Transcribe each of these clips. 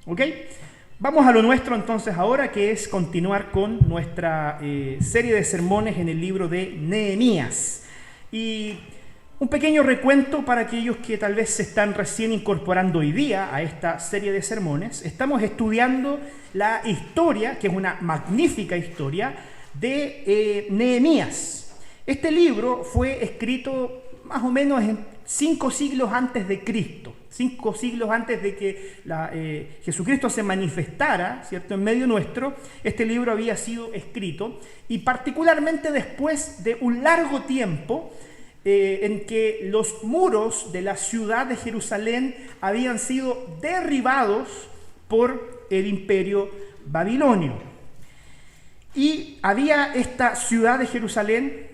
¿Ok? Vamos a lo nuestro entonces ahora, que es continuar con nuestra serie de sermones en el libro de Nehemías. Y un pequeño recuento para aquellos que tal vez se están recién incorporando hoy día a esta serie de sermones. Estamos estudiando la historia, que es una magnífica historia, de Nehemías. Este libro fue escrito más o menos en 5 siglos antes de Cristo. 5 siglos antes de que Jesucristo se manifestara, ¿cierto?, en medio nuestro. Este libro había sido escrito, y particularmente después de un largo tiempo en que los muros de la ciudad de Jerusalén habían sido derribados por el imperio babilonio. Y había esta ciudad de Jerusalén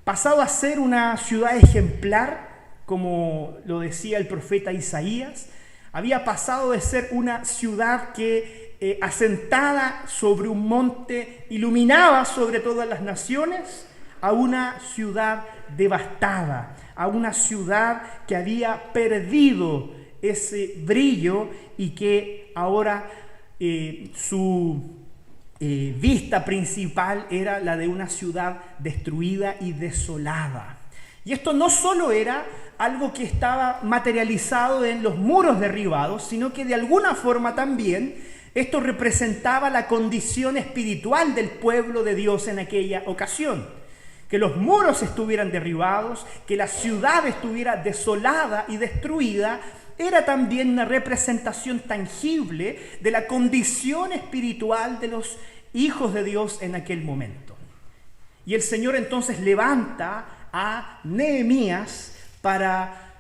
pasado a ser una ciudad ejemplar, como lo decía el profeta Isaías. Había pasado de ser una ciudad que asentada sobre un monte iluminaba sobre todas las naciones, a una ciudad devastada, a una ciudad que había perdido ese brillo y que ahora su vista principal era la de una ciudad destruida y desolada. Y esto no solo era algo que estaba materializado en los muros derribados, sino que de alguna forma también esto representaba la condición espiritual del pueblo de Dios en aquella ocasión. Que los muros estuvieran derribados, que la ciudad estuviera desolada y destruida, era también una representación tangible de la condición espiritual de los hijos de Dios en aquel momento. Y el Señor entonces levanta a Nehemías para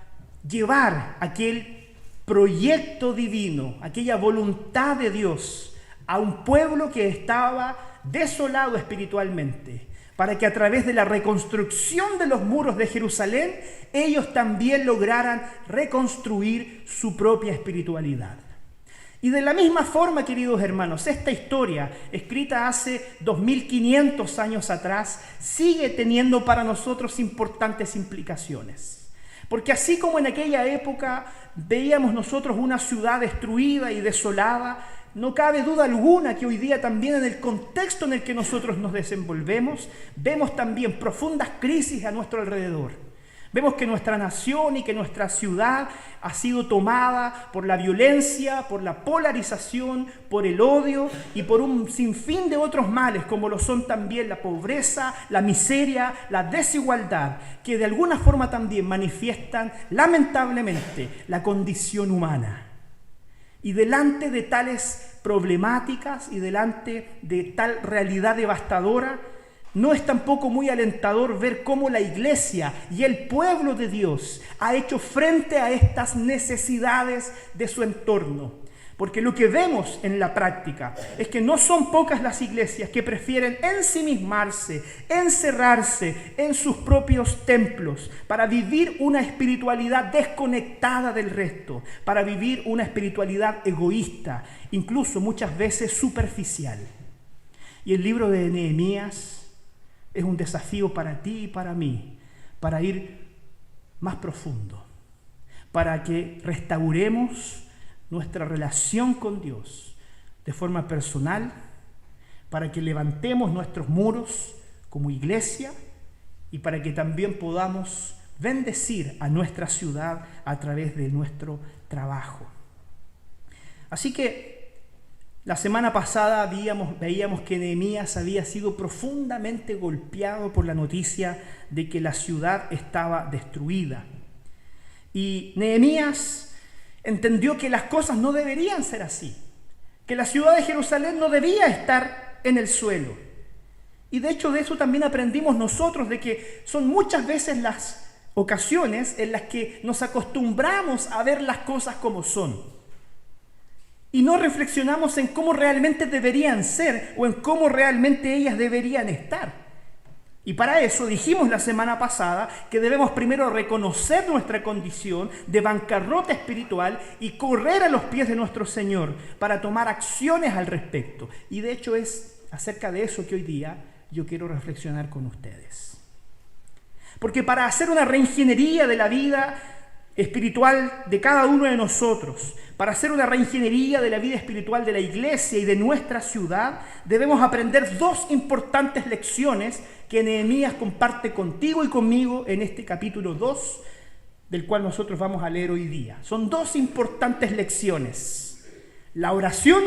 llevar aquel proyecto divino, aquella voluntad de Dios a un pueblo que estaba desolado espiritualmente, para que a través de la reconstrucción de los muros de Jerusalén, ellos también lograran reconstruir su propia espiritualidad. Y de la misma forma, queridos hermanos, esta historia, escrita hace 2500 años atrás, sigue teniendo para nosotros importantes implicaciones. Porque así como en aquella época veíamos nosotros una ciudad destruida y desolada, no cabe duda alguna que hoy día también en el contexto en el que nosotros nos desenvolvemos, vemos también profundas crisis a nuestro alrededor. Vemos que nuestra nación y que nuestra ciudad ha sido tomada por la violencia, por la polarización, por el odio y por un sinfín de otros males, como lo son también la pobreza, la miseria, la desigualdad, que de alguna forma también manifiestan lamentablemente la condición humana. Y delante de tales problemáticas y delante de tal realidad devastadora, no es tampoco muy alentador ver cómo la iglesia y el pueblo de Dios ha hecho frente a estas necesidades de su entorno. Porque lo que vemos en la práctica es que no son pocas las iglesias que prefieren ensimismarse, encerrarse en sus propios templos para vivir una espiritualidad desconectada del resto, para vivir una espiritualidad egoísta, incluso muchas veces superficial. Y el libro de Nehemías es un desafío para ti y para mí, para ir más profundo, para que restauremos nuestra relación con Dios de forma personal, para que levantemos nuestros muros como iglesia y para que también podamos bendecir a nuestra ciudad a través de nuestro trabajo. Así que la semana pasada veíamos que Nehemías había sido profundamente golpeado por la noticia de que la ciudad estaba destruida. Y Nehemías entendió que las cosas no deberían ser así, que la ciudad de Jerusalén no debía estar en el suelo. Y de hecho de eso también aprendimos nosotros, de que son muchas veces las ocasiones en las que nos acostumbramos a ver las cosas como son. Y no reflexionamos en cómo realmente deberían ser o en cómo realmente ellas deberían estar. Y para eso dijimos la semana pasada que debemos primero reconocer nuestra condición de bancarrota espiritual y correr a los pies de nuestro Señor para tomar acciones al respecto. Y de hecho es acerca de eso que hoy día yo quiero reflexionar con ustedes. Porque para hacer una reingeniería de la vida espiritual de cada uno de nosotros, para hacer una reingeniería de la vida espiritual de la iglesia y de nuestra ciudad, debemos aprender dos importantes lecciones que Nehemías comparte contigo y conmigo en este capítulo 2, del cual nosotros vamos a leer hoy día. Son dos importantes lecciones: la oración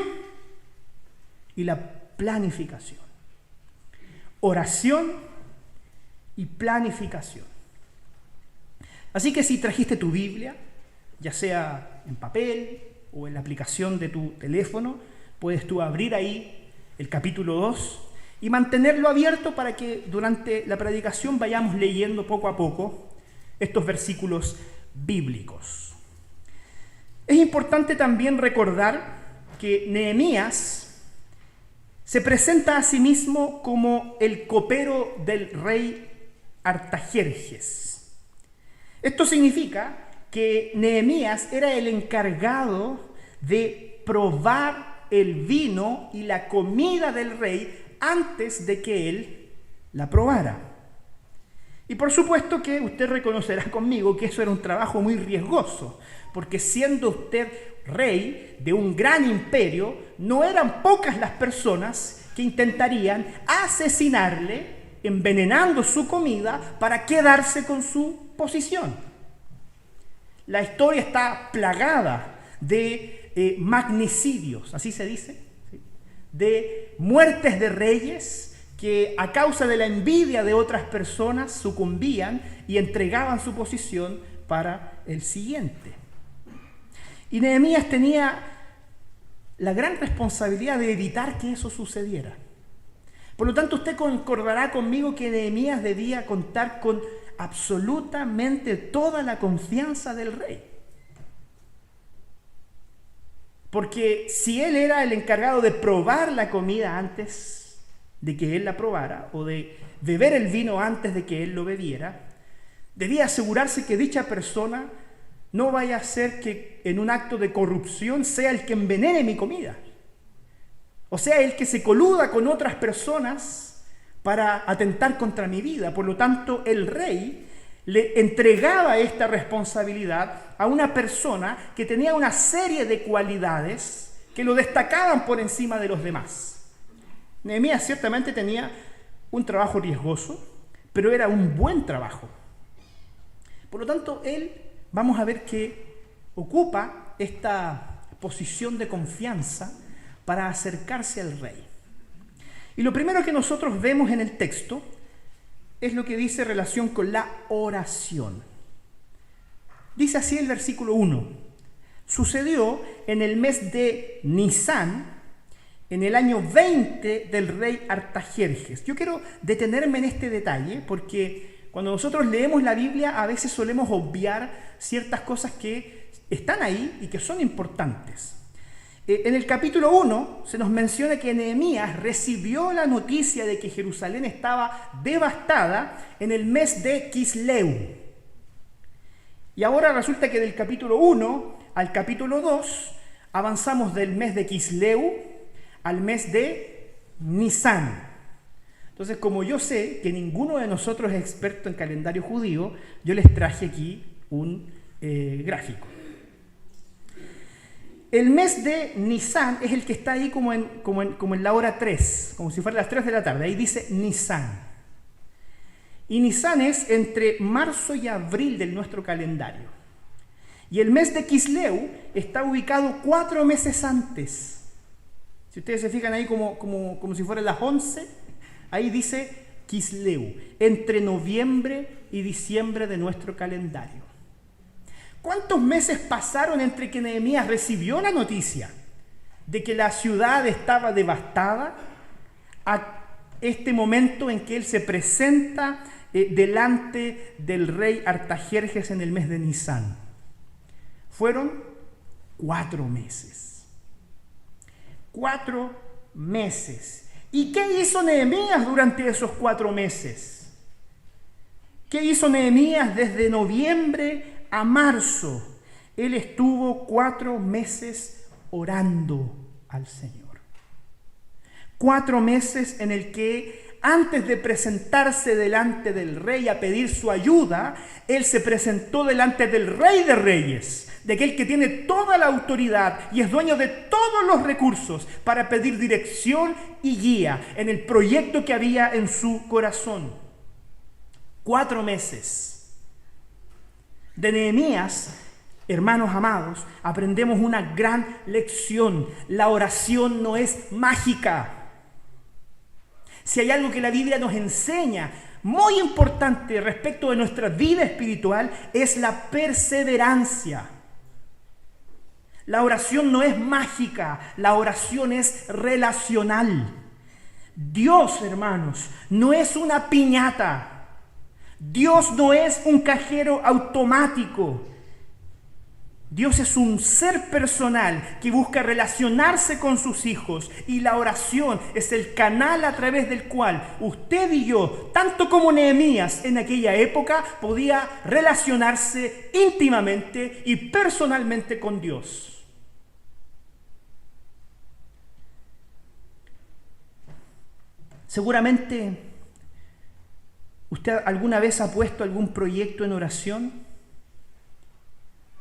y la planificación. Oración y planificación. Así que si trajiste tu Biblia, ya sea en papel o en la aplicación de tu teléfono, puedes tú abrir ahí el capítulo 2 y mantenerlo abierto para que durante la predicación vayamos leyendo poco a poco estos versículos bíblicos. Es importante también recordar que Nehemías se presenta a sí mismo como el copero del rey Artajerjes. Esto significa que Nehemías era el encargado de probar el vino y la comida del rey antes de que él la probara. Y por supuesto que usted reconocerá conmigo que eso era un trabajo muy riesgoso, porque siendo usted rey de un gran imperio, no eran pocas las personas que intentarían asesinarle, envenenando su comida para quedarse con su posición. La historia está plagada de magnicidios, así se dice, ¿sí?, de muertes de reyes que a causa de la envidia de otras personas sucumbían y entregaban su posición para el siguiente. Y Nehemías tenía la gran responsabilidad de evitar que eso sucediera. Por lo tanto, usted concordará conmigo que Nehemías debía contar con absolutamente toda la confianza del rey. Porque si él era el encargado de probar la comida antes de que él la probara, o de beber el vino antes de que él lo bebiera, debía asegurarse que dicha persona no vaya a ser que en un acto de corrupción sea el que envenene mi comida, o sea, el que se coluda con otras personas para atentar contra mi vida. Por lo tanto, el rey le entregaba esta responsabilidad a una persona que tenía una serie de cualidades que lo destacaban por encima de los demás. Nehemías ciertamente tenía un trabajo riesgoso, pero era un buen trabajo. Por lo tanto, él, vamos a ver que ocupa esta posición de confianza para acercarse al rey. Y lo primero que nosotros vemos en el texto es lo que dice en relación con la oración. Dice así el versículo 1: sucedió en el mes de Nisán, en el año 20 del rey Artajerjes. Yo quiero detenerme en este detalle porque cuando nosotros leemos la Biblia a veces solemos obviar ciertas cosas que están ahí y que son importantes. En el capítulo 1 se nos menciona que Nehemías recibió la noticia de que Jerusalén estaba devastada en el mes de Quisleu. Y ahora resulta que del capítulo 1 al capítulo 2 avanzamos del mes de Quisleu al mes de Nisán. Entonces, como yo sé que ninguno de nosotros es experto en calendario judío, yo les traje aquí un gráfico. El mes de Nisán es el que está ahí como en la hora 3, como si fuera las 3 de la tarde. Ahí dice Nisán. Y Nisán es entre marzo y abril de nuestro calendario. Y el mes de Quisleu está ubicado 4 meses antes. Si ustedes se fijan ahí como si fueran las 11, ahí dice Quisleu, entre noviembre y diciembre de nuestro calendario. ¿Cuántos meses pasaron entre que Nehemías recibió la noticia de que la ciudad estaba devastada a este momento en que él se presenta delante del rey Artajerjes en el mes de Nisán? Fueron 4 meses. 4 meses. ¿Y qué hizo Nehemías durante esos 4 meses? ¿Qué hizo Nehemías desde noviembre a marzo? Él estuvo 4 meses orando al Señor. 4 meses en el que antes de presentarse delante del rey a pedir su ayuda, él se presentó delante del Rey de Reyes, de aquel que tiene toda la autoridad y es dueño de todos los recursos para pedir dirección y guía en el proyecto que había en su corazón. 4 meses. De Nehemías, hermanos amados, aprendemos una gran lección. La oración no es mágica. Si hay algo que la Biblia nos enseña, muy importante respecto de nuestra vida espiritual, es la perseverancia. La oración no es mágica, la oración es relacional. Dios, hermanos, no es una piñata. Dios no es un cajero automático. Dios es un ser personal que busca relacionarse con sus hijos, y la oración es el canal a través del cual usted y yo, tanto como Nehemías en aquella época, podía relacionarse íntimamente y personalmente con Dios. Seguramente usted alguna vez ha puesto algún proyecto en oración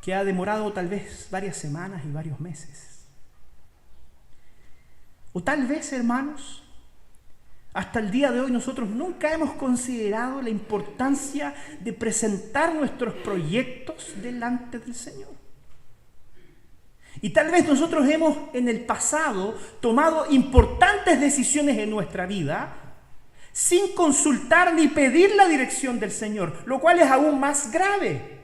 que ha demorado tal vez varias semanas y varios meses. O tal vez, hermanos, hasta el día de hoy nosotros nunca hemos considerado la importancia de presentar nuestros proyectos delante del Señor. Y tal vez nosotros hemos en el pasado tomado importantes decisiones en nuestra vida sin consultar ni pedir la dirección del Señor, lo cual es aún más grave.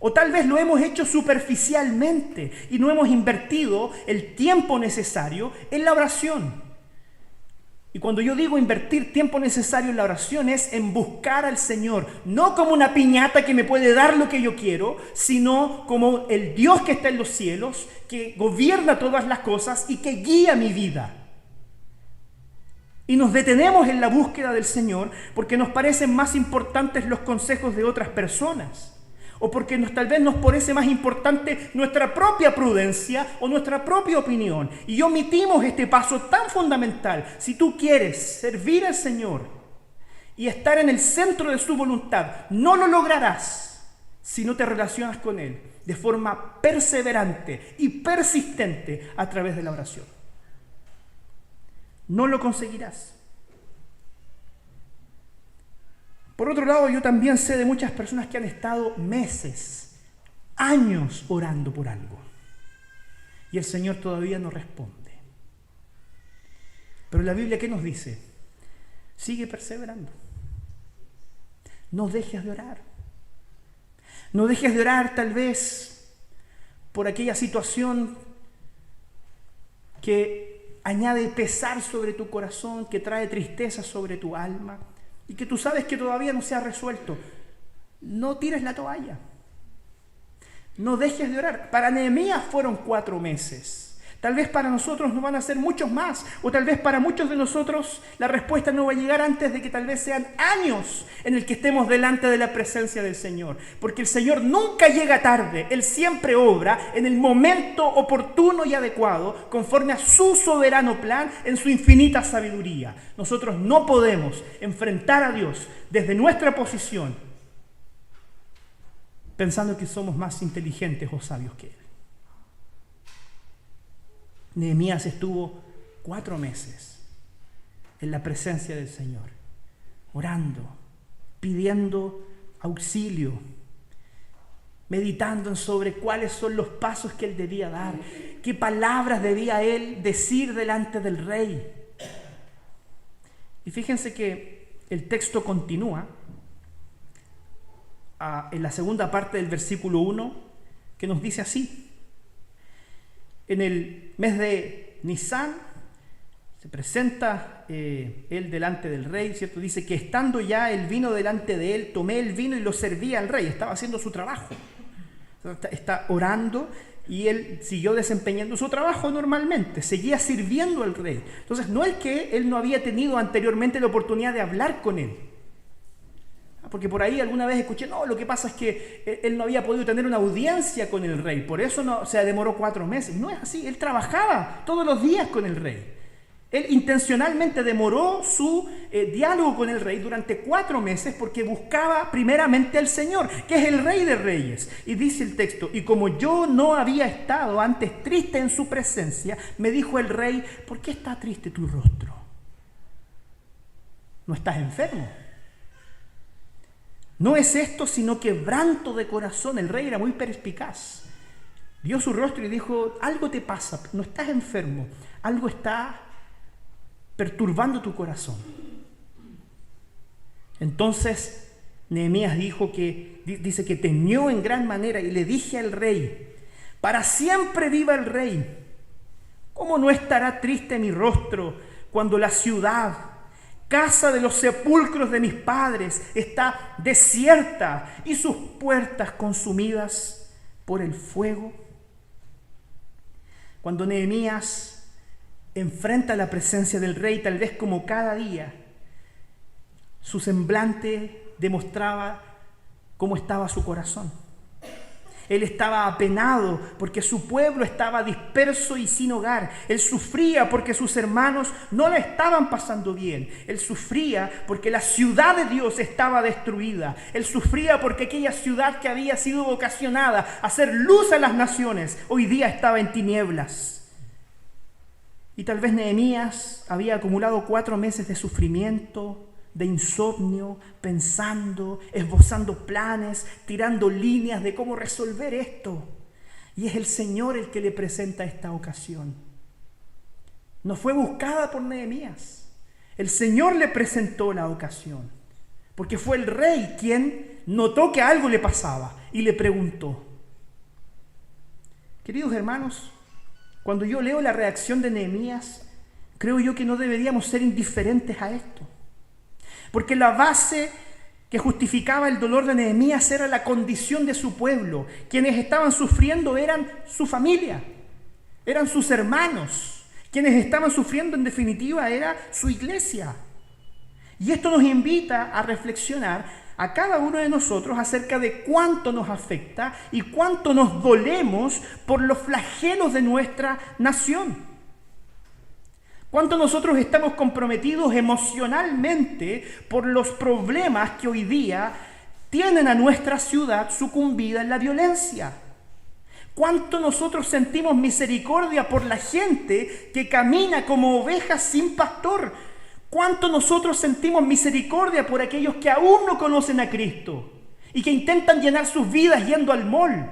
O tal vez lo hemos hecho superficialmente y no hemos invertido el tiempo necesario en la oración. Y cuando yo digo invertir tiempo necesario en la oración es en buscar al Señor, no como una piñata que me puede dar lo que yo quiero, sino como el Dios que está en los cielos, que gobierna todas las cosas y que guía mi vida. Y nos detenemos en la búsqueda del Señor porque nos parecen más importantes los consejos de otras personas. O porque tal vez nos parece más importante nuestra propia prudencia o nuestra propia opinión. Y omitimos este paso tan fundamental. Si tú quieres servir al Señor y estar en el centro de su voluntad, no lo lograrás si no te relacionas con Él de forma perseverante y persistente a través de la oración. No lo conseguirás. Por otro lado, yo también sé de muchas personas que han estado meses, años orando por algo. Y el Señor todavía no responde. Pero la Biblia, ¿qué nos dice? Sigue perseverando. No dejes de orar. No dejes de orar tal vez por aquella situación que añade pesar sobre tu corazón, que trae tristeza sobre tu alma, y que tú sabes que todavía no se ha resuelto. No tires la toalla. No dejes de orar. Para Nehemías fueron 4 meses. Tal vez para nosotros no van a ser muchos más. O tal vez para muchos de nosotros la respuesta no va a llegar antes de que tal vez sean años en el que estemos delante de la presencia del Señor. Porque el Señor nunca llega tarde. Él siempre obra en el momento oportuno y adecuado, conforme a su soberano plan en su infinita sabiduría. Nosotros no podemos enfrentar a Dios desde nuestra posición pensando que somos más inteligentes o sabios que Él. Nehemías estuvo 4 meses en la presencia del Señor, orando, pidiendo auxilio, meditando sobre cuáles son los pasos que él debía dar, qué palabras debía él decir delante del rey. Y fíjense que el texto continúa en la segunda parte del versículo 1, que nos dice así: en el mes de Nisán se presenta él delante del rey, ¿cierto? Dice que estando ya el vino delante de él, tomé el vino y lo serví al rey. Estaba haciendo su trabajo. Está orando y él siguió desempeñando su trabajo normalmente. Seguía sirviendo al rey. Entonces, no es que él no había tenido anteriormente la oportunidad de hablar con él. Porque por ahí alguna vez escuché, no, lo que pasa es que él no había podido tener una audiencia con el rey, por eso no, se demoró 4 meses. No es así, él trabajaba todos los días con el rey. Él intencionalmente demoró su diálogo con el rey durante 4 meses porque buscaba primeramente al Señor, que es el Rey de Reyes. Y dice el texto, y como yo no había estado antes triste en su presencia, me dijo el rey, ¿por qué está triste tu rostro? ¿No estás enfermo? No es esto sino quebranto de corazón. El rey era muy perspicaz. Vio su rostro y dijo, algo te pasa, no estás enfermo, algo está perturbando tu corazón. Entonces Nehemías dice que temió en gran manera y le dije al rey, para siempre viva el rey. ¿Cómo no estará triste mi rostro cuando la ciudad, casa de los sepulcros de mis padres, está desierta y sus puertas consumidas por el fuego? Cuando Nehemías enfrenta la presencia del rey, tal vez como cada día, su semblante demostraba cómo estaba su corazón. Él estaba apenado porque su pueblo estaba disperso y sin hogar. Él sufría porque sus hermanos no la estaban pasando bien. Él sufría porque la ciudad de Dios estaba destruida. Él sufría porque aquella ciudad que había sido vocacionada a hacer luz a las naciones, hoy día estaba en tinieblas. Y tal vez Nehemías había acumulado 4 meses de sufrimiento, de insomnio, pensando, esbozando planes, tirando líneas de cómo resolver esto. Y es el Señor el que le presenta esta ocasión. No fue buscada por Nehemías. El Señor le presentó la ocasión, porque fue el rey quien notó que algo le pasaba y le preguntó. Queridos hermanos, cuando yo leo la reacción de Nehemías, creo yo que no deberíamos ser indiferentes a esto. Porque la base que justificaba el dolor de Nehemías era la condición de su pueblo. Quienes estaban sufriendo eran su familia, eran sus hermanos. Quienes estaban sufriendo en definitiva era su iglesia. Y esto nos invita a reflexionar a cada uno de nosotros acerca de cuánto nos afecta y cuánto nos dolemos por los flagelos de nuestra nación. Cuánto nosotros estamos comprometidos emocionalmente por los problemas que hoy día tienen a nuestra ciudad sucumbida en la violencia. Cuánto nosotros sentimos misericordia por la gente que camina como ovejas sin pastor. Cuánto nosotros sentimos misericordia por aquellos que aún no conocen a Cristo y que intentan llenar sus vidas yendo al mall,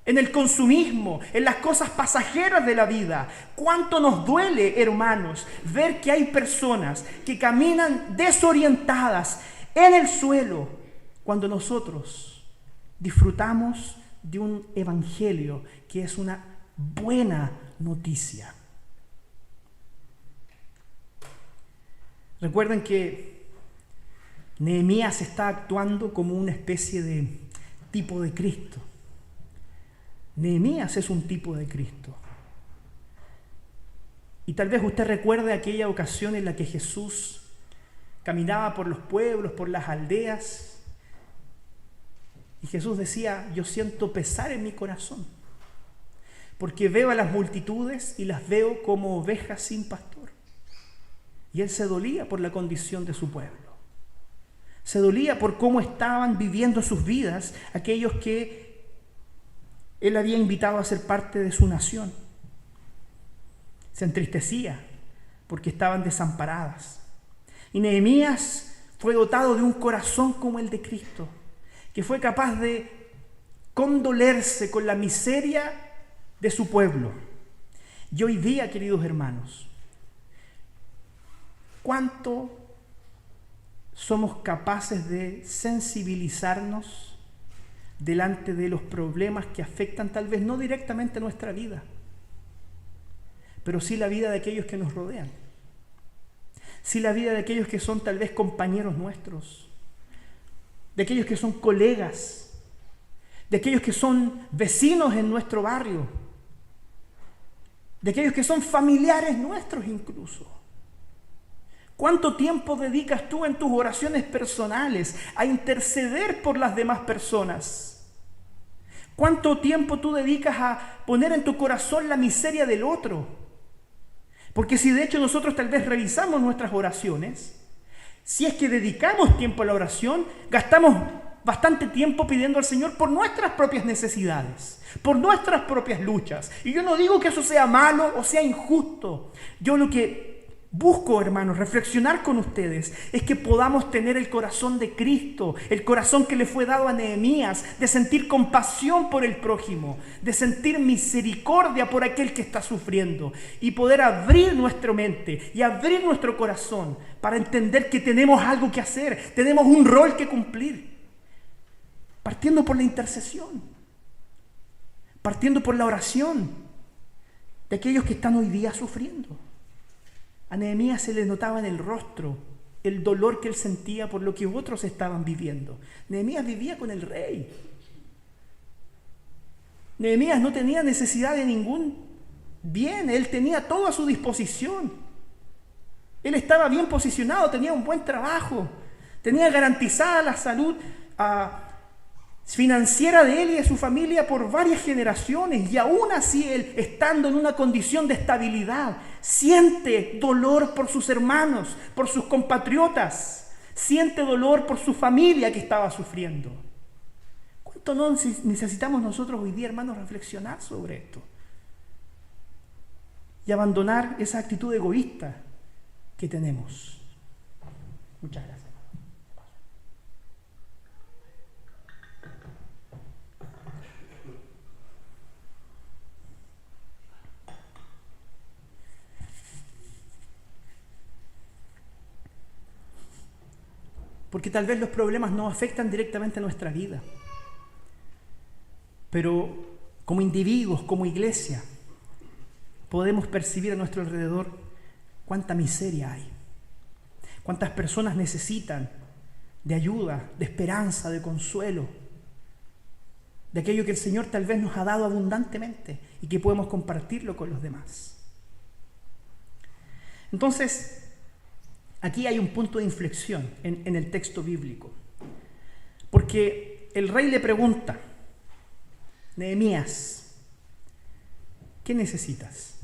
en el consumismo, en las cosas pasajeras de la vida. Cuánto nos duele, hermanos, ver que hay personas que caminan desorientadas en el suelo cuando nosotros disfrutamos de un evangelio que es una buena noticia. Recuerden que Nehemías está actuando como una especie de tipo de Cristo. Nehemías es un tipo de Cristo. Y tal vez usted recuerde aquella ocasión en la que Jesús caminaba por los pueblos, por las aldeas, y Jesús decía, yo siento pesar en mi corazón, porque veo a las multitudes y las veo como ovejas sin pastor. Y él se dolía por la condición de su pueblo. Se dolía por cómo estaban viviendo sus vidas aquellos que él había invitado a ser parte de su nación. Se entristecía porque estaban desamparadas. Y Nehemías fue dotado de un corazón como el de Cristo, que fue capaz de condolerse con la miseria de su pueblo. Y hoy día, queridos hermanos, ¿cuánto somos capaces de sensibilizarnos delante de los problemas que afectan tal vez no directamente nuestra vida, pero sí la vida de aquellos que nos rodean? Sí la vida de aquellos que son tal vez compañeros nuestros, de aquellos que son colegas, de aquellos que son vecinos en nuestro barrio, de aquellos que son familiares nuestros incluso. ¿Cuánto tiempo dedicas tú en tus oraciones personales a interceder por las demás personas? ¿Cuánto tiempo tú dedicas a poner en tu corazón la miseria del otro? Porque si de hecho nosotros tal vez revisamos nuestras oraciones, si es que dedicamos tiempo a la oración, gastamos bastante tiempo pidiendo al Señor por nuestras propias necesidades, por nuestras propias luchas. Y yo no digo que eso sea malo o sea injusto. Yo lo que busco, hermanos, reflexionar con ustedes es que podamos tener el corazón de Cristo, el corazón que le fue dado a Nehemías, de sentir compasión por el prójimo, de sentir misericordia por aquel que está sufriendo y poder abrir nuestra mente y abrir nuestro corazón para entender que tenemos algo que hacer, tenemos un rol que cumplir, partiendo por la intercesión, partiendo por la oración de aquellos que están hoy día sufriendo. A Nehemías se le notaba en el rostro el dolor que él sentía por lo que otros estaban viviendo. Nehemías vivía con el rey. Nehemías no tenía necesidad de ningún bien, él tenía todo a su disposición. Él estaba bien posicionado, tenía un buen trabajo, tenía garantizada la salud financiera de él y de su familia por varias generaciones, y aún así él, estando en una condición de estabilidad, siente dolor por sus hermanos, por sus compatriotas, siente dolor por su familia que estaba sufriendo. ¿Cuánto no necesitamos nosotros hoy día, hermanos, reflexionar sobre esto y abandonar esa actitud egoísta que tenemos? Muchas gracias. Porque tal vez los problemas no afectan directamente a nuestra vida. Pero como individuos, como iglesia, podemos percibir a nuestro alrededor cuánta miseria hay. Cuántas personas necesitan de ayuda, de esperanza, de consuelo, de aquello que el Señor tal vez nos ha dado abundantemente y que podemos compartirlo con los demás. Entonces, aquí hay un punto de inflexión en el texto bíblico, porque el rey le pregunta: Nehemías, ¿qué necesitas?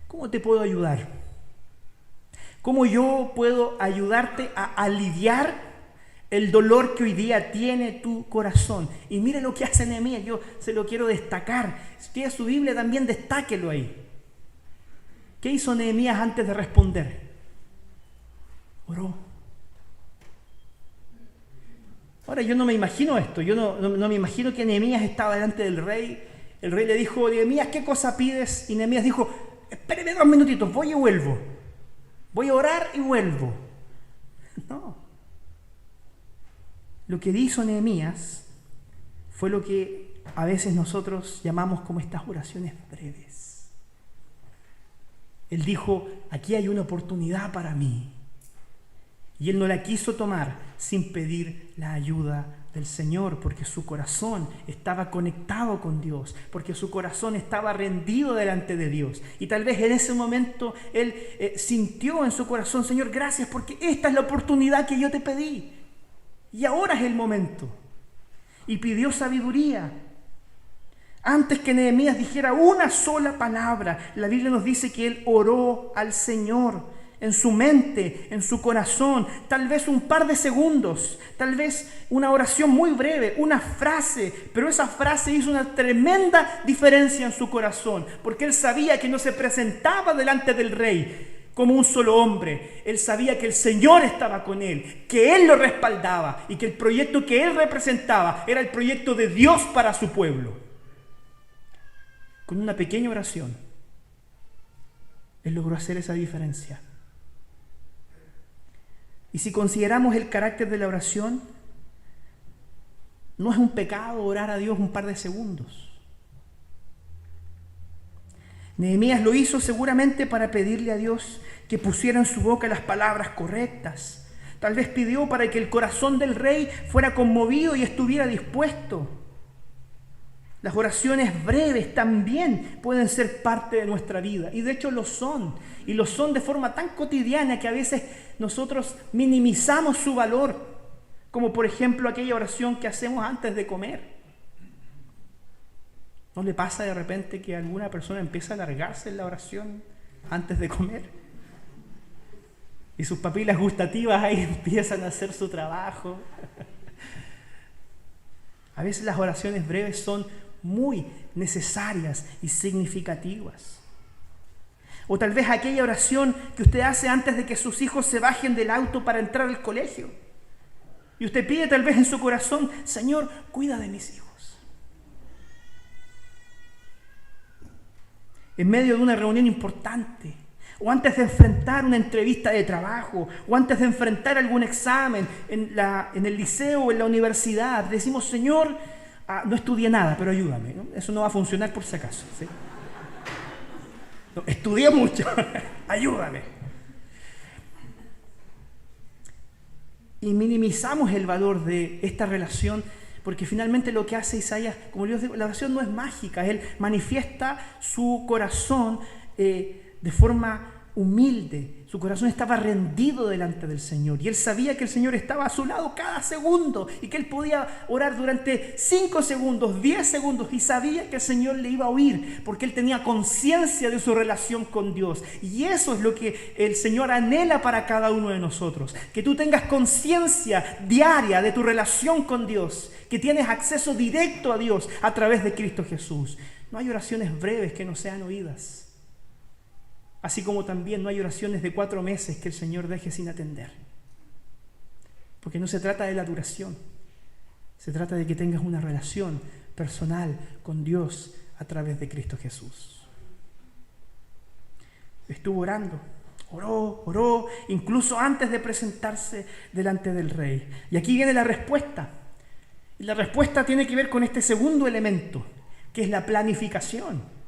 ¿Cómo te puedo ayudar? ¿Cómo yo puedo ayudarte a aliviar el dolor que hoy día tiene tu corazón? Y mire lo que hace Nehemías, yo se lo quiero destacar. Si tiene su Biblia también, destáquelo ahí. ¿Qué hizo Nehemías antes de responder? Oró. Ahora yo no me imagino esto, yo no me imagino que Nehemías estaba delante del rey. El rey le dijo: Nehemías, ¿qué cosa pides? Y Nehemías dijo: espéreme 2 minutitos, voy y vuelvo. Voy a orar y vuelvo. No. Lo que hizo Nehemías fue lo que a veces nosotros llamamos como estas oraciones breves. Él dijo: aquí hay una oportunidad para mí. Y él no la quiso tomar sin pedir la ayuda del Señor, porque su corazón estaba conectado con Dios, porque su corazón estaba rendido delante de Dios. Y tal vez en ese momento él sintió en su corazón: Señor, gracias, porque esta es la oportunidad que yo te pedí. Y ahora es el momento. Y pidió sabiduría. Antes que Nehemías dijera una sola palabra, la Biblia nos dice que él oró al Señor en su mente, en su corazón, tal vez un par de segundos, tal vez una oración muy breve, una frase, pero esa frase hizo una tremenda diferencia en su corazón, porque él sabía que no se presentaba delante del rey como un solo hombre. Él sabía que el Señor estaba con él, que Él lo respaldaba y que el proyecto que él representaba era el proyecto de Dios para su pueblo. Con una pequeña oración, él logró hacer esa diferencia. Y si consideramos el carácter de la oración, no es un pecado orar a Dios un par de segundos. Nehemías lo hizo seguramente para pedirle a Dios que pusiera en su boca las palabras correctas. Tal vez pidió para que el corazón del rey fuera conmovido y estuviera dispuesto. Las oraciones breves también pueden ser parte de nuestra vida, y de hecho lo son, y lo son de forma tan cotidiana que a veces nosotros minimizamos su valor, como por ejemplo aquella oración que hacemos antes de comer. ¿No le pasa de repente que alguna persona empieza a alargarse en la oración antes de comer? Y sus papilas gustativas ahí empiezan a hacer su trabajo. A veces las oraciones breves son muy necesarias y significativas. O tal vez aquella oración que usted hace antes de que sus hijos se bajen del auto para entrar al colegio. Y usted pide tal vez en su corazón: Señor, cuida de mis hijos. En medio de una reunión importante, o antes de enfrentar una entrevista de trabajo, o antes de enfrentar algún examen en el liceo o en la universidad, decimos: Señor, no estudié nada, pero ayúdame, ¿no? Eso no va a funcionar por si acaso, ¿sí? No, estudié mucho, ayúdame. Y minimizamos el valor de esta relación, porque finalmente lo que hace Isaías, como yo digo, la oración no es mágica, él manifiesta su corazón de forma humilde. Su corazón estaba rendido delante del Señor y él sabía que el Señor estaba a su lado cada segundo y que él podía orar durante 5 segundos, 10 segundos, y sabía que el Señor le iba a oír porque él tenía conciencia de su relación con Dios. Y eso es lo que el Señor anhela para cada uno de nosotros, que tú tengas conciencia diaria de tu relación con Dios, que tienes acceso directo a Dios a través de Cristo Jesús. No hay oraciones breves que no sean oídas. Así como también no hay oraciones de 4 meses que el Señor deje sin atender. Porque no se trata de la duración. Se trata de que tengas una relación personal con Dios a través de Cristo Jesús. Estuvo orando, oró, incluso antes de presentarse delante del rey. Y aquí viene la respuesta. Y la respuesta tiene que ver con este segundo elemento, que es la planificación.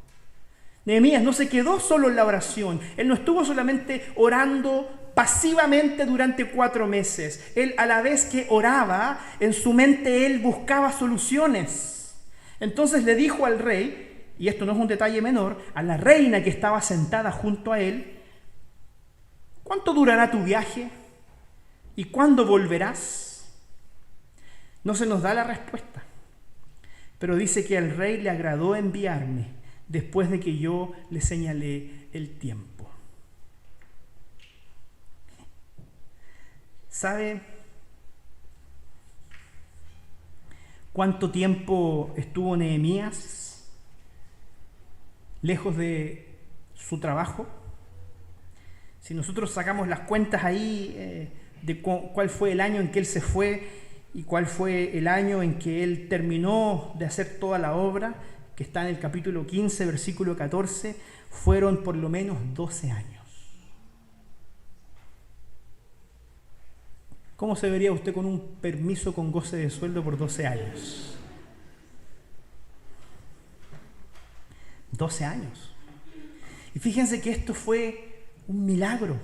Nehemías no se quedó solo en la oración. Él no estuvo solamente orando pasivamente durante 4 meses. Él, a la vez que oraba, en su mente él buscaba soluciones. Entonces le dijo al rey, y esto no es un detalle menor, a la reina que estaba sentada junto a él: ¿cuánto durará tu viaje? ¿Y cuándo volverás? No se nos da la respuesta, pero dice que al rey le agradó enviarme después de que yo le señalé el tiempo. ¿Sabe cuánto tiempo estuvo Nehemías lejos de su trabajo? Si nosotros sacamos las cuentas ahí de cuál fue el año en que él se fue y cuál fue el año en que él terminó de hacer toda la obra, que está en el capítulo 15, versículo 14, fueron por lo menos 12 años. ¿Cómo se vería usted con un permiso con goce de sueldo por 12 años? 12 años. Y fíjense que esto fue un milagro.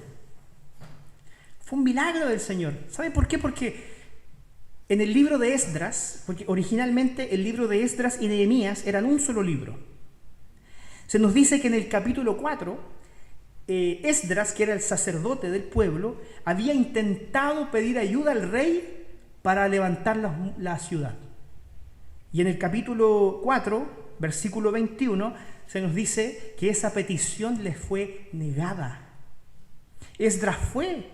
Fue un milagro del Señor. ¿Sabe por qué? Porque en el libro de Esdras, porque originalmente el libro de Esdras y Nehemías eran un solo libro, se nos dice que en el capítulo 4, Esdras, que era el sacerdote del pueblo, había intentado pedir ayuda al rey para levantar la ciudad. Y en el capítulo 4, versículo 21, se nos dice que esa petición le fue negada. Esdras fue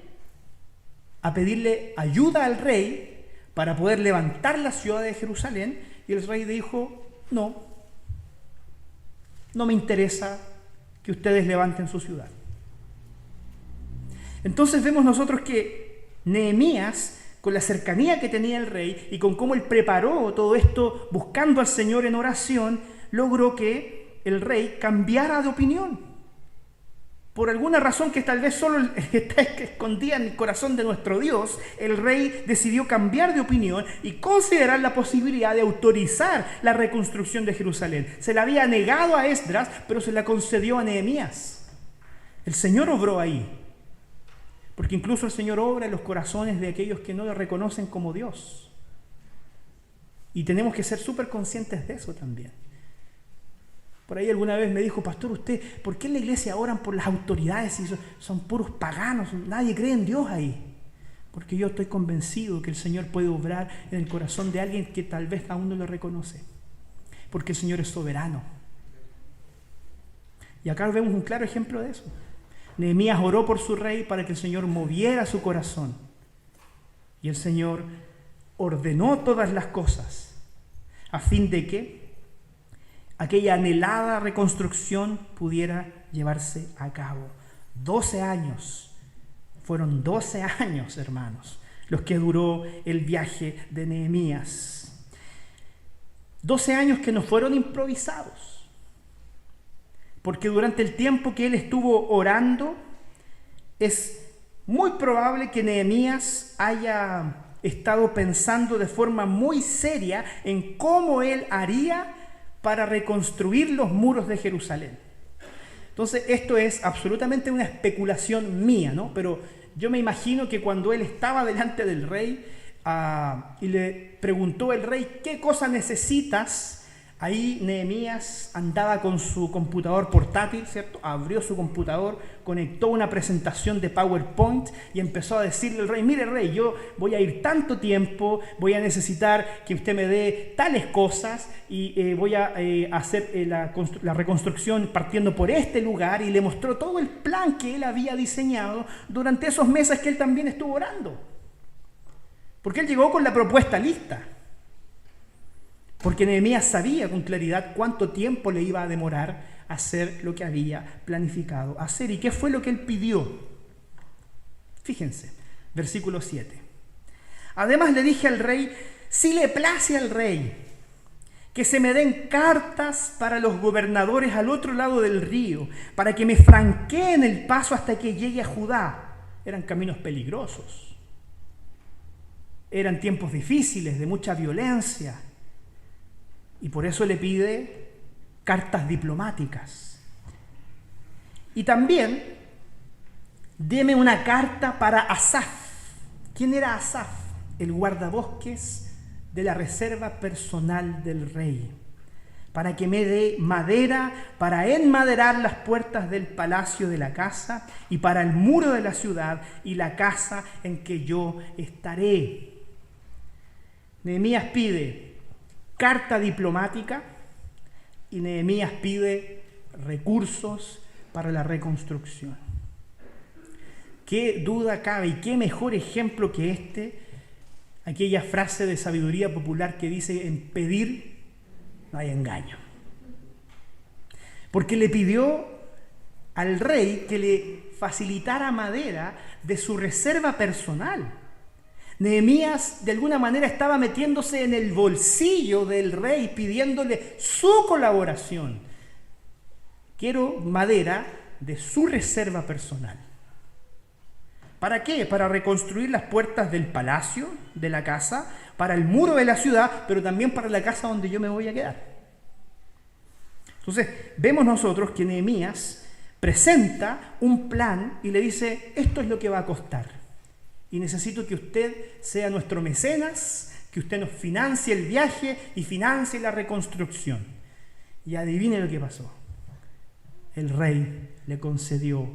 a pedirle ayuda al rey para poder levantar la ciudad de Jerusalén, y el rey dijo: no me interesa que ustedes levanten su ciudad. Entonces vemos nosotros que Nehemías, con la cercanía que tenía el rey y con cómo él preparó todo esto buscando al Señor en oración, logró que el rey cambiara de opinión. Por alguna razón que tal vez solo está escondida en el corazón de nuestro Dios, el rey decidió cambiar de opinión y considerar la posibilidad de autorizar la reconstrucción de Jerusalén. Se la había negado a Esdras, pero se la concedió a Nehemías. El Señor obró ahí, porque incluso el Señor obra en los corazones de aquellos que no lo reconocen como Dios. Y tenemos que ser súper conscientes de eso también. Por ahí alguna vez me dijo: pastor, usted, ¿por qué en la iglesia oran por las autoridades y son puros paganos? Nadie cree en Dios ahí. Porque yo estoy convencido que el Señor puede obrar en el corazón de alguien que tal vez aún no lo reconoce. porque el Señor es soberano. Y acá vemos un claro ejemplo de eso. Nehemías oró por su rey para que el Señor moviera su corazón. Y el Señor ordenó todas las cosas a fin de que aquella anhelada reconstrucción pudiera llevarse a cabo. 12 años. Fueron 12 años, hermanos, los que duró el viaje de Nehemías. 12 años que no fueron improvisados, porque durante el tiempo que él estuvo orando, es muy probable que Nehemías haya estado pensando de forma muy seria en cómo él haría para reconstruir los muros de Jerusalén. Entonces, esto es absolutamente una especulación mía, ¿no? Pero yo me imagino que cuando él estaba delante del rey y le preguntó el rey, ¿qué cosa necesitas? Ahí Nehemías andaba con su computador portátil, ¿cierto? Abrió su computador, conectó una presentación de PowerPoint y empezó a decirle al rey, mire rey, yo voy a ir tanto tiempo, voy a necesitar que usted me dé tales cosas y voy a hacer la reconstrucción partiendo por este lugar, y le mostró todo el plan que él había diseñado durante esos meses que él también estuvo orando. Porque él llegó con la propuesta lista. Porque Nehemías sabía con claridad cuánto tiempo le iba a demorar hacer lo que había planificado hacer. ¿Y qué fue lo que él pidió? Fíjense, versículo 7. Además le dije al rey, si le place al rey, que se me den cartas para los gobernadores al otro lado del río, para que me franqueen el paso hasta que llegue a Judá. Eran caminos peligrosos. Eran tiempos difíciles, de mucha violencia. Y por eso le pide cartas diplomáticas. Y también, deme una carta para Asaf. ¿Quién era Asaf? El guardabosques de la reserva personal del rey. Para que me dé madera para enmaderar las puertas del palacio de la casa y para el muro de la ciudad y la casa en que yo estaré. Nehemías pide carta diplomática y Nehemías pide recursos para la reconstrucción. ¿Qué duda cabe y qué mejor ejemplo que aquella frase de sabiduría popular que dice, en pedir no hay engaño? Porque le pidió al rey que le facilitara madera de su reserva personal. Nehemías de alguna manera estaba metiéndose en el bolsillo del rey pidiéndole su colaboración. Quiero madera de su reserva personal. ¿Para qué? Para reconstruir las puertas del palacio, de la casa, para el muro de la ciudad, pero también para la casa donde yo me voy a quedar. Entonces, vemos nosotros que Nehemías presenta un plan y le dice, esto es lo que va a costar. Y necesito que usted sea nuestro mecenas, que usted nos financie el viaje y financie la reconstrucción. Y adivine lo que pasó. El rey le concedió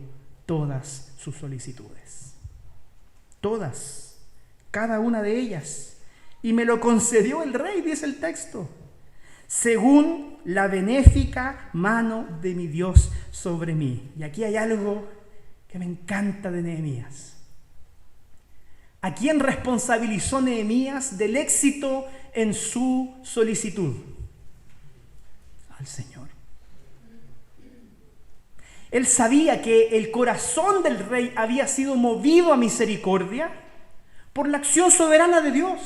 todas sus solicitudes. Todas, cada una de ellas. Y me lo concedió el rey, dice el texto, según la benéfica mano de mi Dios sobre mí. Y aquí hay algo que me encanta de Nehemías. ¿A quién responsabilizó Nehemías del éxito en su solicitud? Al Señor. Él sabía que el corazón del rey había sido movido a misericordia por la acción soberana de Dios.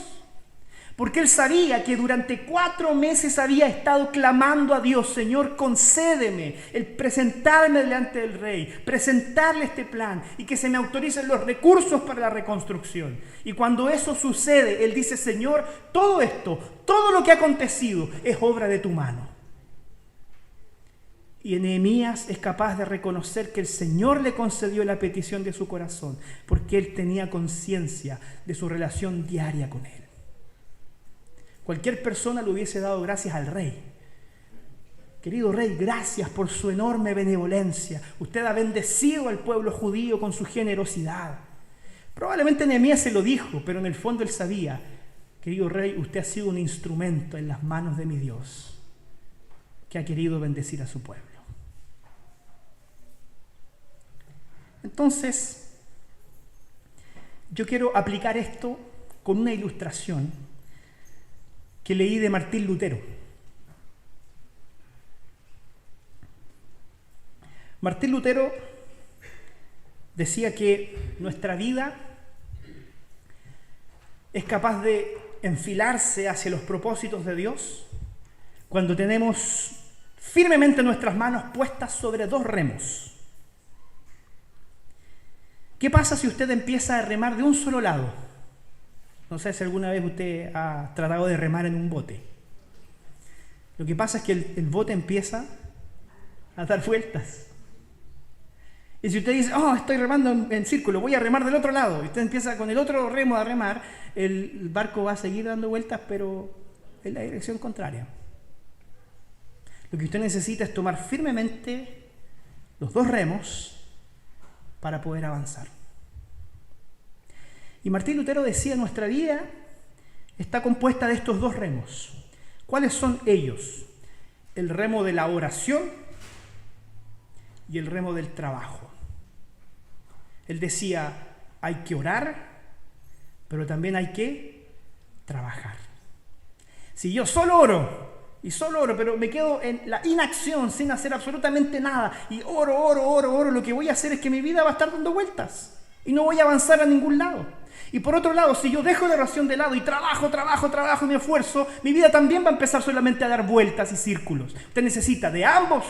Porque él sabía que durante 4 meses había estado clamando a Dios, Señor, concédeme el presentarme delante del rey, presentarle este plan y que se me autoricen los recursos para la reconstrucción. Y cuando eso sucede, él dice, Señor, todo esto, todo lo que ha acontecido es obra de tu mano. Y Nehemías es capaz de reconocer que el Señor le concedió la petición de su corazón, porque él tenía conciencia de su relación diaria con él. Cualquier persona le hubiese dado gracias al rey. Querido rey, gracias por su enorme benevolencia. Usted ha bendecido al pueblo judío con su generosidad. Probablemente Nehemías se lo dijo, pero en el fondo él sabía, querido rey, usted ha sido un instrumento en las manos de mi Dios. que ha querido bendecir a su pueblo. Entonces, yo quiero aplicar esto con una ilustración que leí de Martín Lutero. Martín Lutero decía que nuestra vida es capaz de enfilarse hacia los propósitos de Dios cuando tenemos firmemente nuestras manos puestas sobre dos remos. ¿Qué pasa si usted empieza a remar de un solo lado? No sé si alguna vez usted ha tratado de remar en un bote. Lo que pasa es que el bote empieza a dar vueltas. Y si usted dice, estoy remando en círculo, voy a remar del otro lado, y usted empieza con el otro remo a remar, el barco va a seguir dando vueltas, pero en la dirección contraria. Lo que usted necesita es tomar firmemente los dos remos para poder avanzar. Y Martín Lutero decía, nuestra vida está compuesta de estos dos remos. ¿Cuáles son ellos? El remo de la oración y el remo del trabajo. Él decía, hay que orar, pero también hay que trabajar. Si yo solo oro, pero me quedo en la inacción sin hacer absolutamente nada, y oro, lo que voy a hacer es que mi vida va a estar dando vueltas y no voy a avanzar a ningún lado. Y por otro lado, si yo dejo la oración de lado y trabajo y me esfuerzo, mi vida también va a empezar solamente a dar vueltas y círculos. Usted necesita de ambos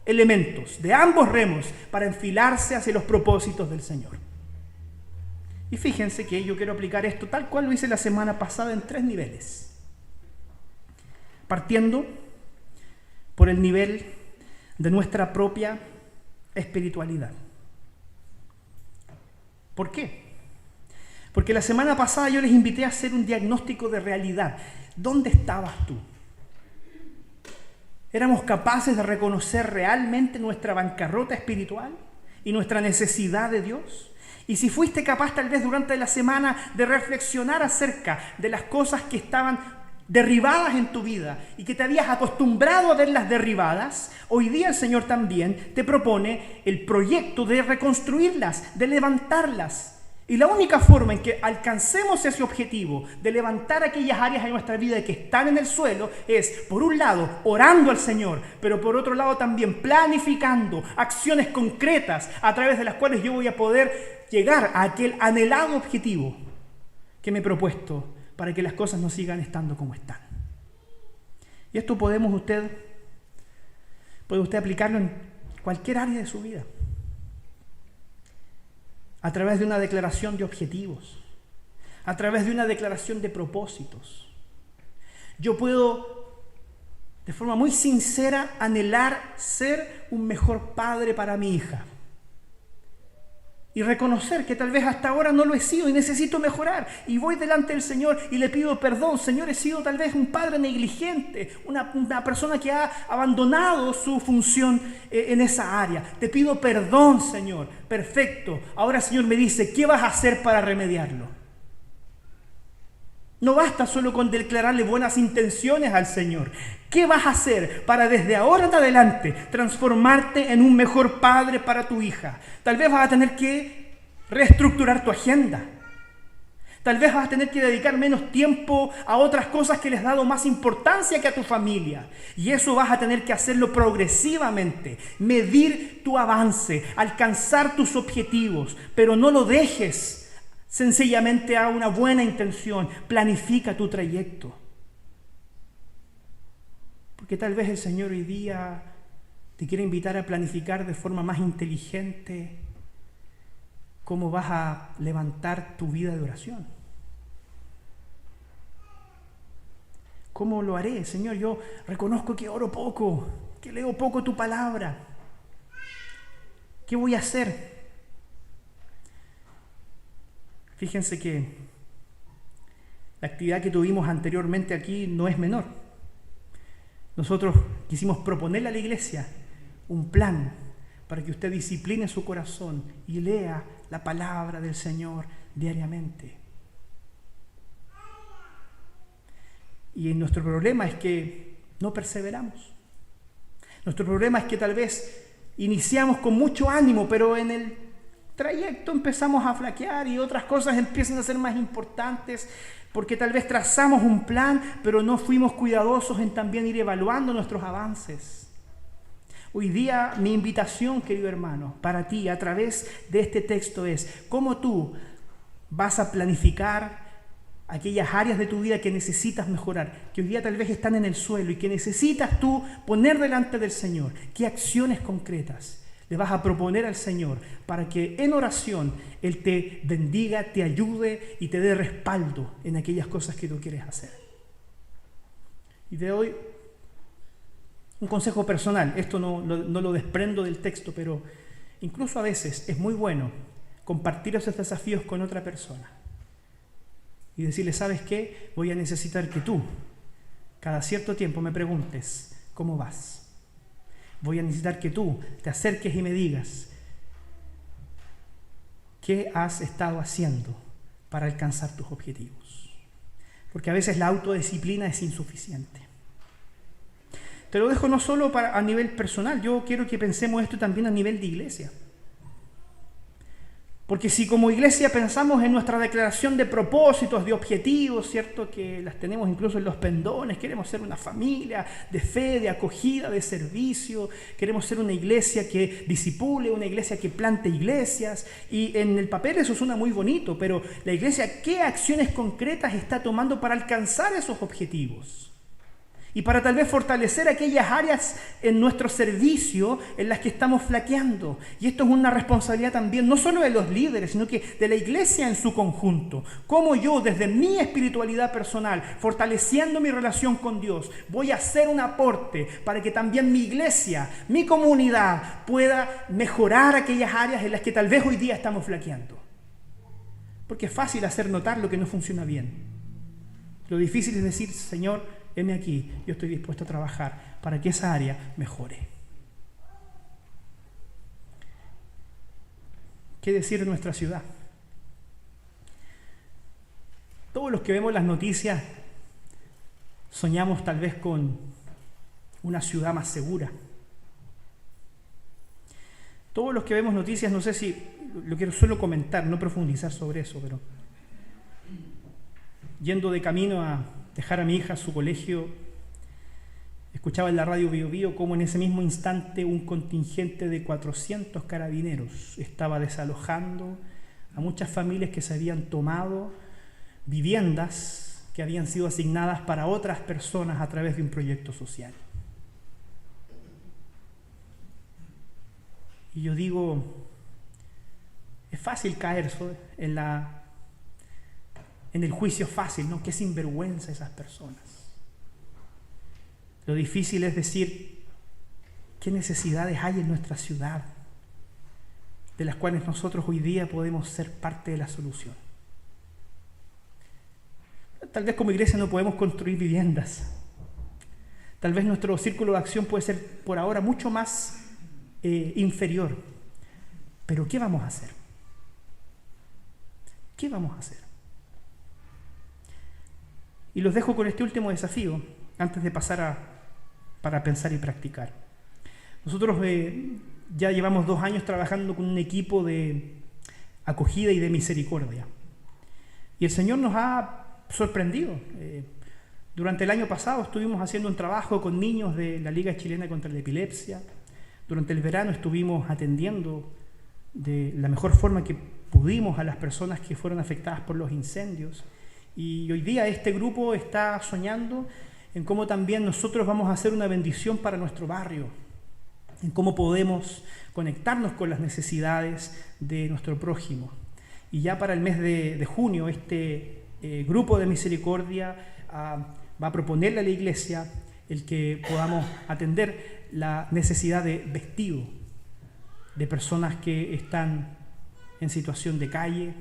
elementos, de ambos remos, para enfilarse hacia los propósitos del Señor. Y fíjense que yo quiero aplicar esto tal cual lo hice la semana pasada en 3 niveles. Partiendo por el nivel de nuestra propia espiritualidad. ¿Por qué? Porque la semana pasada yo les invité a hacer un diagnóstico de realidad. ¿Dónde estabas tú? ¿Éramos capaces de reconocer realmente nuestra bancarrota espiritual y nuestra necesidad de Dios? Y si fuiste capaz tal vez durante la semana de reflexionar acerca de las cosas que estaban derribadas en tu vida y que te habías acostumbrado a verlas derribadas, hoy día el Señor también te propone el proyecto de reconstruirlas, de levantarlas. Y la única forma en que alcancemos ese objetivo de levantar aquellas áreas de nuestra vida que están en el suelo es, por un lado, orando al Señor, pero por otro lado también planificando acciones concretas a través de las cuales yo voy a poder llegar a aquel anhelado objetivo que me he propuesto para que las cosas no sigan estando como están. Y esto puede usted aplicarlo en cualquier área de su vida. A través de una declaración de objetivos, a través de una declaración de propósitos. Yo puedo, de forma muy sincera, anhelar ser un mejor padre para mi hija. Y reconocer que tal vez hasta ahora no lo he sido y necesito mejorar. Y voy delante del Señor y le pido perdón. Señor, he sido tal vez un padre negligente, una persona que ha abandonado su función en esa área. Te pido perdón, Señor. Perfecto. Ahora el Señor me dice, ¿qué vas a hacer para remediarlo? No basta solo con declararle buenas intenciones al Señor. ¿Qué vas a hacer para desde ahora en adelante transformarte en un mejor padre para tu hija? Tal vez vas a tener que reestructurar tu agenda. Tal vez vas a tener que dedicar menos tiempo a otras cosas que les has dado más importancia que a tu familia. Y eso vas a tener que hacerlo progresivamente. Medir tu avance, alcanzar tus objetivos, pero no lo dejes sencillamente a una buena intención. Planifica tu trayecto. Porque tal vez el Señor hoy día te quiere invitar a planificar de forma más inteligente cómo vas a levantar tu vida de oración. ¿Cómo lo haré, Señor? Yo reconozco que oro poco, que leo poco tu palabra. ¿Qué voy a hacer? Fíjense que la actividad que tuvimos anteriormente aquí no es menor. Nosotros quisimos proponerle a la iglesia un plan para que usted discipline su corazón y lea la palabra del Señor diariamente. Y nuestro problema es que no perseveramos. Nuestro problema es que tal vez iniciamos con mucho ánimo, pero en el trayecto empezamos a flaquear y otras cosas empiezan a ser más importantes porque tal vez trazamos un plan, pero no fuimos cuidadosos en también ir evaluando nuestros avances. Hoy día mi invitación, querido hermano, para ti a través de este texto es cómo tú vas a planificar aquellas áreas de tu vida que necesitas mejorar, que hoy día tal vez están en el suelo y que necesitas tú poner delante del Señor. ¿Qué acciones concretas le vas a proponer al Señor para que en oración Él te bendiga, te ayude y te dé respaldo en aquellas cosas que tú quieres hacer? Y te doy un consejo personal. Esto no lo desprendo del texto, pero incluso a veces es muy bueno compartir esos desafíos con otra persona y decirle, ¿sabes qué? Voy a necesitar que tú cada cierto tiempo me preguntes cómo vas. Voy a necesitar que tú te acerques y me digas qué has estado haciendo para alcanzar tus objetivos. Porque a veces la autodisciplina es insuficiente. Te lo dejo no solo a nivel personal, yo quiero que pensemos esto también a nivel de iglesia. Porque si como iglesia pensamos en nuestra declaración de propósitos, de objetivos, ¿cierto? Que las tenemos incluso en los pendones, queremos ser una familia de fe, de acogida, de servicio, queremos ser una iglesia que discipule, una iglesia que plante iglesias, y en el papel eso suena muy bonito, pero la iglesia, ¿qué acciones concretas está tomando para alcanzar esos objetivos? Y para tal vez fortalecer aquellas áreas en nuestro servicio en las que estamos flaqueando. Y esto es una responsabilidad también, no solo de los líderes, sino que de la iglesia en su conjunto. Cómo yo, desde mi espiritualidad personal, fortaleciendo mi relación con Dios, voy a hacer un aporte para que también mi iglesia, mi comunidad, pueda mejorar aquellas áreas en las que tal vez hoy día estamos flaqueando. Porque es fácil hacer notar lo que no funciona bien. Lo difícil es decir, Señor, heme aquí, yo estoy dispuesto a trabajar para que esa área mejore. ¿Qué decir de nuestra ciudad? Todos los que vemos las noticias soñamos tal vez con una ciudad más segura. Todos los que vemos noticias, no sé si lo quiero solo comentar, no profundizar sobre eso, pero yendo de camino a dejar a mi hija a su colegio, escuchaba en la radio Bío Bío cómo en ese mismo instante un contingente de 400 carabineros estaba desalojando a muchas familias que se habían tomado viviendas que habían sido asignadas para otras personas a través de un proyecto social. Y yo digo, es fácil caer en el juicio fácil, ¿no? Qué sinvergüenza esas personas. Lo difícil es decir qué necesidades hay en nuestra ciudad, de las cuales nosotros hoy día podemos ser parte de la solución. Tal vez como iglesia no podemos construir viviendas. Tal vez nuestro círculo de acción puede ser por ahora mucho más inferior. Pero ¿qué vamos a hacer? ¿Qué vamos a hacer? Y los dejo con este último desafío, antes de pasar para pensar y practicar. Nosotros ya llevamos 2 años trabajando con un equipo de acogida y de misericordia. Y el Señor nos ha sorprendido. Durante el año pasado estuvimos haciendo un trabajo con niños de la Liga Chilena contra la Epilepsia. Durante el verano estuvimos atendiendo de la mejor forma que pudimos a las personas que fueron afectadas por los incendios. Y hoy día este grupo está soñando en cómo también nosotros vamos a hacer una bendición para nuestro barrio, en cómo podemos conectarnos con las necesidades de nuestro prójimo. Y ya para el mes de junio este grupo de misericordia va a proponerle a la iglesia el que podamos atender la necesidad de vestido de personas que están en situación de calle,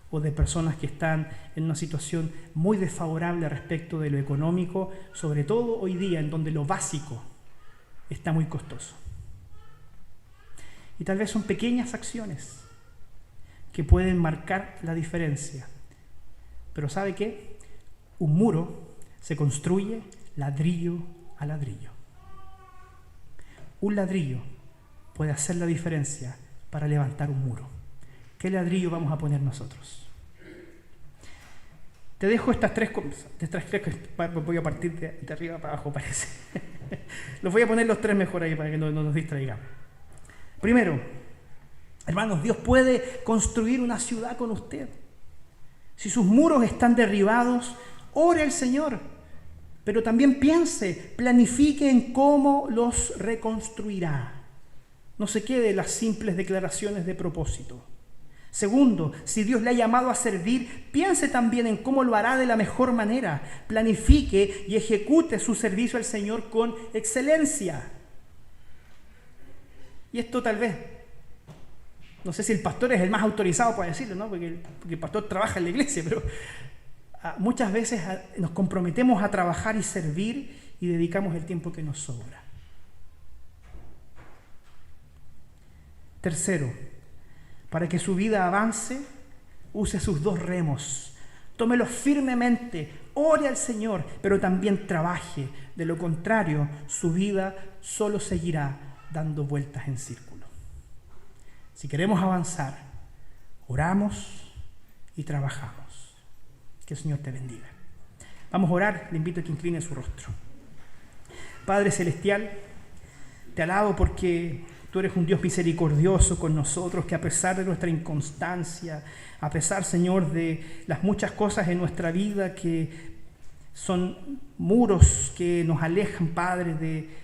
o de personas que están en una situación muy desfavorable respecto de lo económico, sobre todo hoy día en donde lo básico está muy costoso. Y tal vez son pequeñas acciones que pueden marcar la diferencia. Pero ¿sabe qué? Un muro se construye ladrillo a ladrillo. un ladrillo puede hacer la diferencia para levantar un muro. ¿Qué ladrillo vamos a poner nosotros? Te dejo estas tres cosas. Voy a partir de arriba para abajo, parece. Los voy a poner los tres mejor ahí para que no nos distraigamos. Primero, hermanos, Dios puede construir una ciudad con usted. Si sus muros están derribados, ore al Señor. Pero también piense, planifique en cómo los reconstruirá. No se quede en las simples declaraciones de propósito. Segundo, si Dios le ha llamado a servir, piense también en cómo lo hará de la mejor manera. Planifique y ejecute su servicio al Señor con excelencia. Y esto tal vez, no sé si el pastor es el más autorizado para decirlo, ¿no? Porque el pastor trabaja en la iglesia, pero muchas veces nos comprometemos a trabajar y servir y dedicamos el tiempo que nos sobra. Tercero, para que su vida avance, use sus dos remos. Tómelos firmemente, ore al Señor, pero también trabaje. De lo contrario, su vida solo seguirá dando vueltas en círculo. Si queremos avanzar, oramos y trabajamos. Que el Señor te bendiga. Vamos a orar, le invito a que incline su rostro. Padre Celestial, te alabo porque tú eres un Dios misericordioso con nosotros, que a pesar de nuestra inconstancia, a pesar, Señor, de las muchas cosas en nuestra vida que son muros que nos alejan, Padre,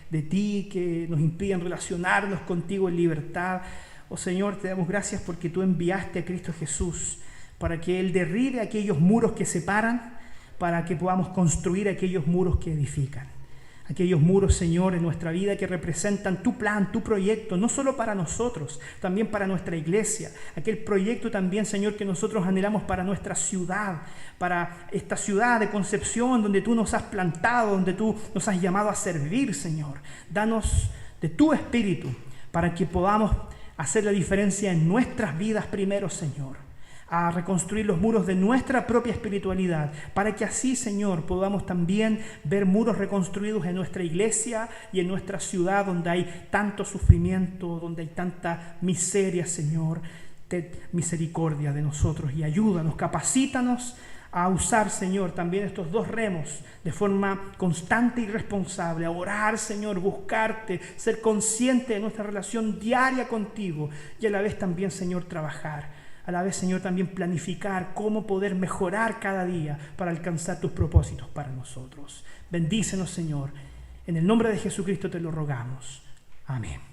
de ti, que nos impiden relacionarnos contigo en libertad. Oh Señor, te damos gracias porque tú enviaste a Cristo Jesús para que Él derribe aquellos muros que separan, para que podamos construir aquellos muros que edifican. Aquellos muros, Señor, en nuestra vida que representan tu plan, tu proyecto, no solo para nosotros, también para nuestra iglesia. Aquel proyecto también, Señor, que nosotros anhelamos para nuestra ciudad, para esta ciudad de Concepción, donde tú nos has plantado, donde tú nos has llamado a servir, Señor. Danos de tu espíritu para que podamos hacer la diferencia en nuestras vidas primero, Señor, a reconstruir los muros de nuestra propia espiritualidad, para que así, Señor, podamos también ver muros reconstruidos en nuestra iglesia y en nuestra ciudad, donde hay tanto sufrimiento, donde hay tanta miseria, Señor. Ten misericordia de nosotros y ayúdanos, capacítanos a usar, Señor, también estos dos remos de forma constante y responsable, a orar, Señor, buscarte, ser consciente de nuestra relación diaria contigo y a la vez también, Señor, trabajar. A la vez, Señor, también planificar cómo poder mejorar cada día para alcanzar tus propósitos para nosotros. Bendícenos, Señor. En el nombre de Jesucristo te lo rogamos. Amén.